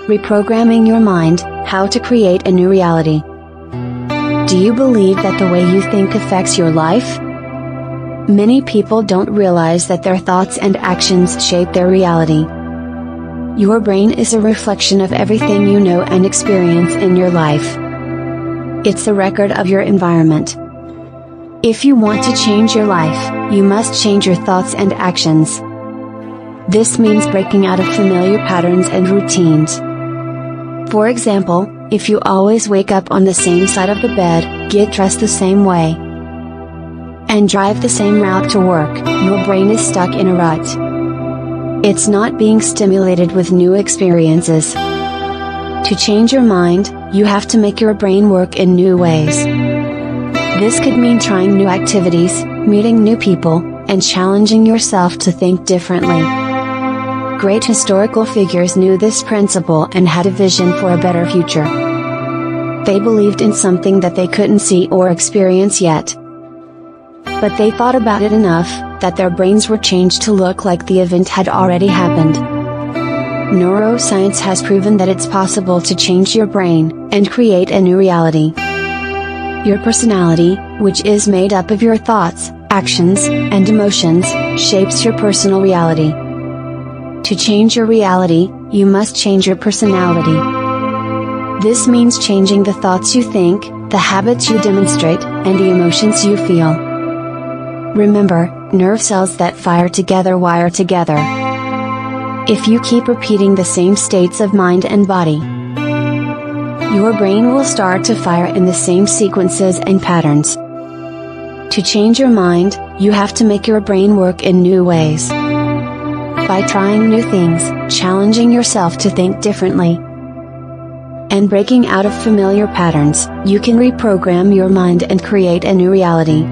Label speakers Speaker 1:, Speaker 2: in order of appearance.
Speaker 1: Reprogramming Your Mind, How to Create a New Reality. Do you believe that the way you think affects your life? Many people don't realize that their thoughts and actions shape their reality. Your brain is a reflection of everything you know and experience in your life. It's a record of your environment. If you want to change your life, you must change your thoughts and actions. This means breaking out of familiar patterns and routines. For example, if you always wake up on the same side of the bed, get dressed the same way, and drive the same route to work, your brain is stuck in a rut. It's not being stimulated with new experiences. To change your mind, you have to make your brain work in new ways. This could mean trying new activities, meeting new people, and challenging yourself to think differently. Great historical figures knew this principle and had a vision for a better future. They believed in something that they couldn't see or experience yet. But they thought about it enough, that their brains were changed to look like the event had already happened. Neuroscience has proven that it's possible to change your brain, and create a new reality. Your personality, which is made up of your thoughts, actions, and emotions, shapes your personal reality. To change your reality, you must change your personality. This means changing the thoughts you think, the habits you demonstrate, and the emotions you feel. Remember, nerve cells that fire together wire together. If you keep repeating the same states of mind and body, your brain will start to fire in the same sequences and patterns. To change your mind, you have to make your brain work in new ways. By trying new things, challenging yourself to think differently, and breaking out of familiar patterns, you can reprogram your mind and create a new reality.